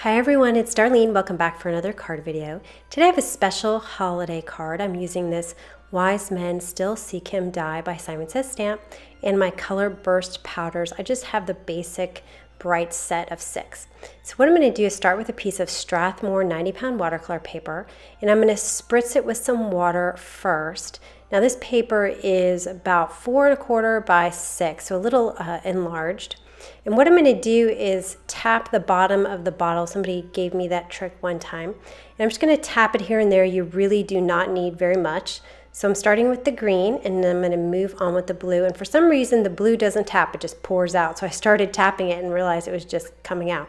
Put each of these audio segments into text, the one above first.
Hi everyone, it's Darlene. Welcome back for another card video. Today I have a special holiday card. I'm using this Wise Men Still Seek Him Die by Simon Says stamp and my Color Burst powders. I just have the basic bright set of 6. So what I'm going to do is start with a piece of Strathmore 90-pound watercolor paper, and I'm going to spritz it with some water first. Now this paper is about 4 1/4 by 6, so a little enlarged. And what I'm going to do is tap the bottom of the bottle. Somebody gave me that trick one time. And I'm just going to tap it here and there. You really do not need very much. So I'm starting with the green, and then I'm going to move on with the blue. And for some reason, the blue doesn't tap. It just pours out. So I started tapping it and realized it was just coming out.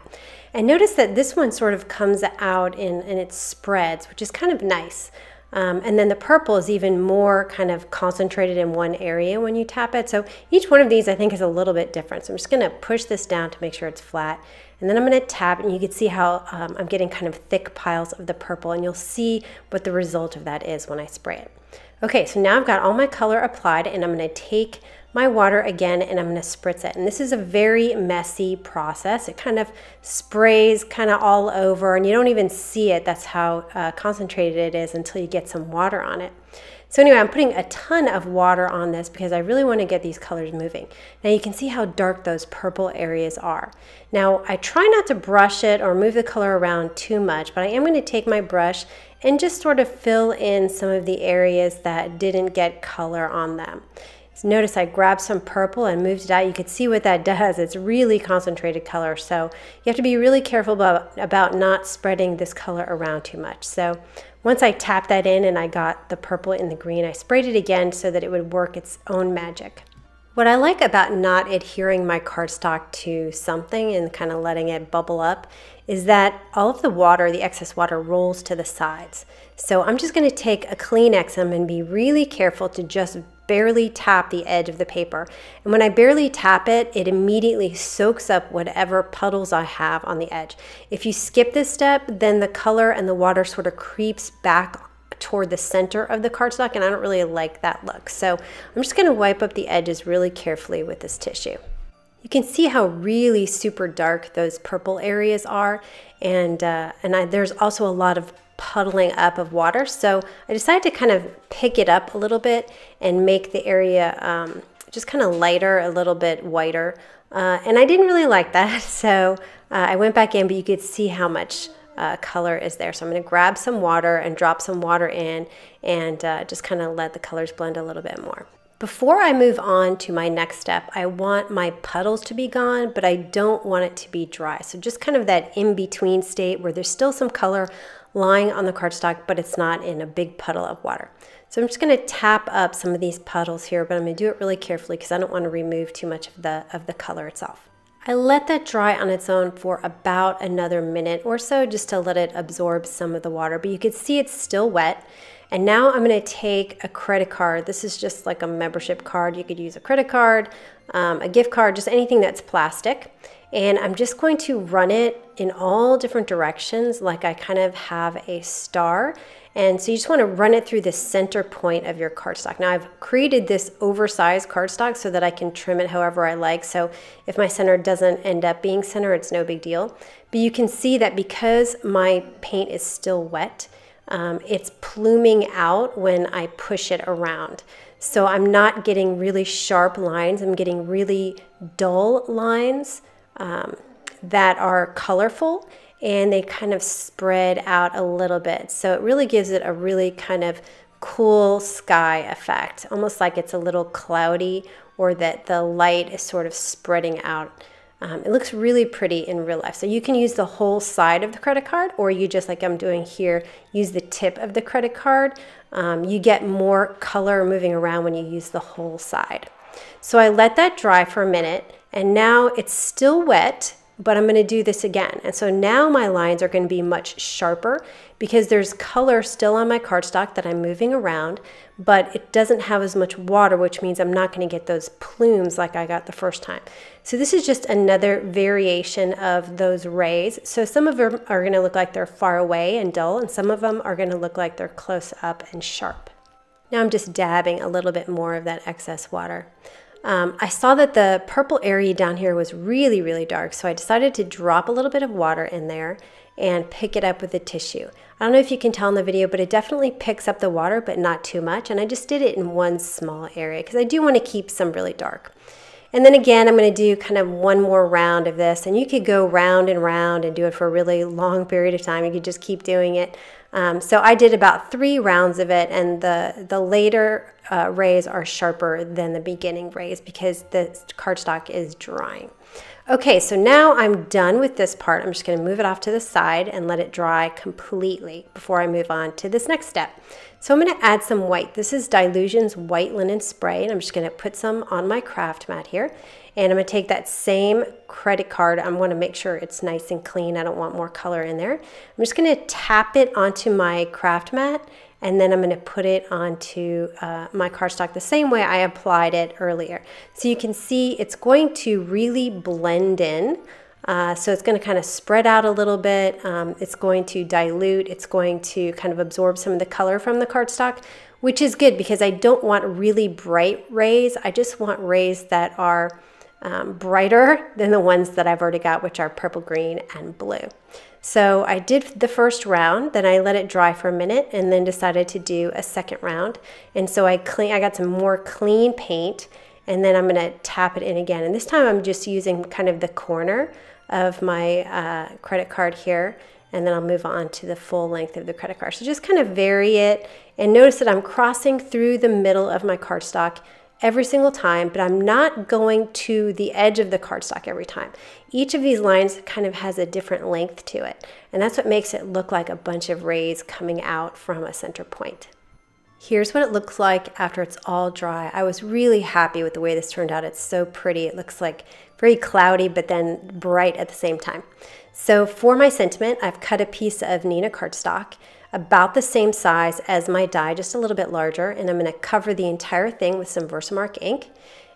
And notice that this one sort of comes out and it spreads, which is kind of nice. And then the purple is even more kind of concentrated in one area when you tap it. So each one of these I think is a little bit different. So I'm just going to push this down to make sure it's flat. And then I'm going to tap, and you can see how I'm getting kind of thick piles of the purple, and you'll see what the result of that is when I spray it. Okay, so now I've got all my color applied, and I'm going to take my water again and I'm going to spritz it. And this is a very messy process. It kind of sprays kind of all over, and you don't even see it. That's how concentrated it is until you get some water on it. So anyway, I'm putting a ton of water on this because I really want to get these colors moving. Now you can see how dark those purple areas are. Now I try not to brush it or move the color around too much, but I am going to take my brush and just sort of fill in some of the areas that didn't get color on them. So notice I grabbed some purple and moved it out. You can see what that does. It's really concentrated color, so you have to be really careful about not spreading this color around too much. So once I tapped that in and I got the purple and the green, I sprayed it again so that it would work its own magic. What I like about not adhering my cardstock to something and kind of letting it bubble up is that all of the water, the excess water, rolls to the sides. So I'm just going to take a Kleenex and be really careful to just barely tap the edge of the paper. And when I barely tap it, it immediately soaks up whatever puddles I have on the edge. If you skip this step, then the color and the water sort of creeps back toward the center of the cardstock, and I don't really like that look. So I'm just going to wipe up the edges really carefully with this tissue. You can see how really super dark those purple areas are, and there's also a lot of puddling up of water, so I decided to kind of pick it up a little bit and make the area just kind of lighter, a little bit whiter, and I didn't really like that, so I went back in, but you could see how much color is there. So I'm going to grab some water and drop some water in and just kind of let the colors blend a little bit more. Before I move on to my next step, I want my puddles to be gone, but I don't want it to be dry. So just kind of that in-between state where there's still some color lying on the cardstock, but it's not in a big puddle of water. So I'm just going to tap up some of these puddles here, but I'm going to do it really carefully because I don't want to remove too much of the color itself. I let that dry on its own for about another minute or so just to let it absorb some of the water, but you can see it's still wet. And now I'm going to take a credit card. This is just like a membership card. You could use a credit card, a gift card, just anything that's plastic. And I'm just going to run it in all different directions like I kind of have a star. And so you just want to run it through the center point of your cardstock. Now I've created this oversized cardstock so that I can trim it however I like. So if my center doesn't end up being center, it's no big deal. But you can see that because my paint is still wet, it's pluming out when I push it around. So I'm not getting really sharp lines. I'm getting really dull lines that are colorful, and they kind of spread out a little bit. So it really gives it a really kind of cool sky effect, almost like it's a little cloudy or that the light is sort of spreading out. It looks really pretty in real life. So you can use the whole side of the credit card, or you just like I'm doing here, use the tip of the credit card. You get more color moving around when you use the whole side. So I let that dry for a minute, and now it's still wet, but I'm going to do this again. And so now my lines are going to be much sharper because there's color still on my cardstock that I'm moving around, but it doesn't have as much water, which means I'm not going to get those plumes like I got the first time. So this is just another variation of those rays. So some of them are going to look like they're far away and dull, and some of them are going to look like they're close up and sharp. Now I'm just dabbing a little bit more of that excess water. I saw that the purple area down here was really, really dark, so I decided to drop a little bit of water in there and pick it up with a tissue. I don't know if you can tell in the video, but it definitely picks up the water, but not too much. And I just did it in one small area because I do want to keep some really dark. And then again, I'm going to do kind of one more round of this, and you could go round and do it for a really long period of time. You could just keep doing it. So I did about 3 rounds of it, and the later rays are sharper than the beginning rays because the cardstock is drying. Okay, so now I'm done with this part. I'm just going to move it off to the side and let it dry completely before I move on to this next step. So I'm going to add some white. This is Dylusion's white linen spray, and I'm just going to put some on my craft mat here. And I'm going to take that same credit card. I want to make sure it's nice and clean. I don't want more color in there. I'm just going to tap it onto my craft mat, and then I'm going to put it onto my cardstock the same way I applied it earlier. So you can see it's going to really blend in. So it's going to kind of spread out a little bit. It's going to dilute. It's going to kind of absorb some of the color from the cardstock, which is good because I don't want really bright rays. I just want rays that are brighter than the ones that I've already got, which are purple, green, and blue. So I did the first round, then I let it dry for a minute, and then decided to do a second round. And so I got some more clean paint, and then I'm going to tap it in again. And this time I'm just using kind of the corner of my credit card here, and then I'll move on to the full length of the credit card. So just kind of vary it, and notice that I'm crossing through the middle of my cardstock every single time, but I'm not going to the edge of the cardstock every time. Each of these lines kind of has a different length to it, and that's what makes it look like a bunch of rays coming out from a center point. Here's what it looks like after it's all dry. I was really happy with the way this turned out. It's so pretty. It looks like very cloudy, but then bright at the same time. So for my sentiment, I've cut a piece of neenah cardstock about the same size as my die, just a little bit larger, and I'm going to cover the entire thing with some Versamark ink.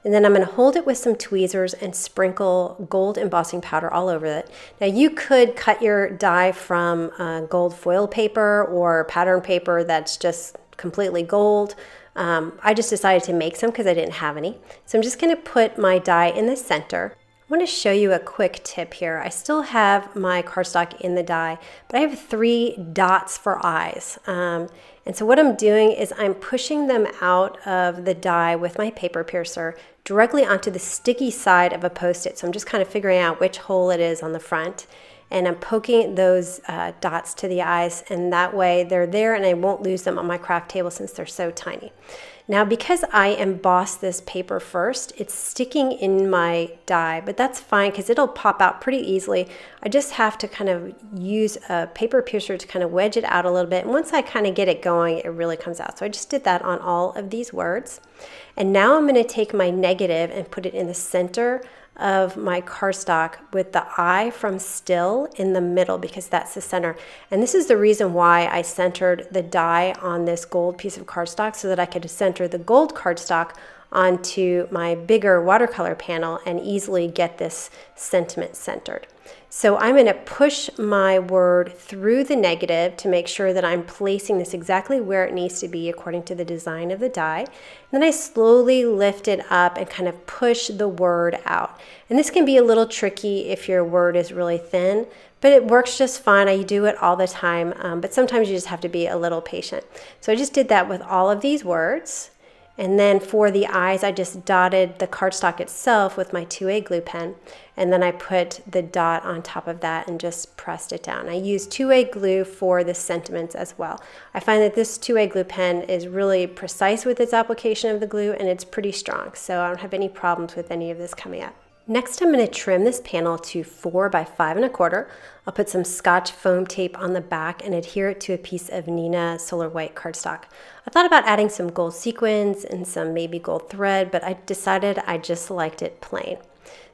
And then I'm going to hold it with some tweezers and sprinkle gold embossing powder all over it. Now you could cut your die from gold foil paper or pattern paper that's just completely gold. I just decided to make some because I didn't have any. So I'm just going to put my die in the center. I want to show you a quick tip here. I still have my cardstock in the die, but I have 3 dots for eyes. And so what I'm doing is I'm pushing them out of the die with my paper piercer directly onto the sticky side of a Post-it. So I'm just kind of figuring out which hole it is on the front. And I'm poking those dots to the eyes, and that way they're there and I won't lose them on my craft table since they're so tiny. Now because I embossed this paper first, it's sticking in my die, but that's fine because it'll pop out pretty easily. I just have to kind of use a paper piercer to kind of wedge it out a little bit, and once I kind of get it going, it really comes out. So I just did that on all of these words. And now I'm going to take my negative and put it in the center of my cardstock with the eye from still in the middle because that's the center. And this is the reason why I centered the die on this gold piece of cardstock, so that I could center the gold cardstock onto my bigger watercolor panel and easily get this sentiment centered. So I'm going to push my word through the negative to make sure that I'm placing this exactly where it needs to be according to the design of the die. And then I slowly lift it up and kind of push the word out. And this can be a little tricky if your word is really thin, but it works just fine. I do it all the time, but sometimes you just have to be a little patient. So I just did that with all of these words. And then for the eyes, I just dotted the cardstock itself with my 2A glue pen. And then I put the dot on top of that and just pressed it down. I used 2A glue for the sentiments as well. I find that this 2A glue pen is really precise with its application of the glue, and it's pretty strong. So I don't have any problems with any of this coming up. Next, I'm going to trim this panel to 4 by 5 1/4. I'll put some Scotch foam tape on the back and adhere it to a piece of neenah Solar White cardstock. I thought about adding some gold sequins and some maybe gold thread, but I decided I just liked it plain.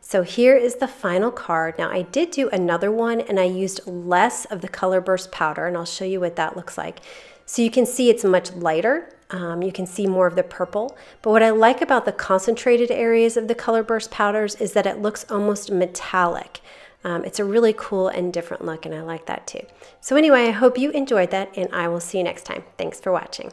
So here is the final card. Now I did do another one and I used less of the color burst powder, and I'll show you what that looks like. So you can see it's much lighter. You can see more of the purple, but what I like about the concentrated areas of the color burst powders is that it looks almost metallic. It's a really cool and different look, and I like that too. So anyway, I hope you enjoyed that, and I will see you next time. Thanks for watching.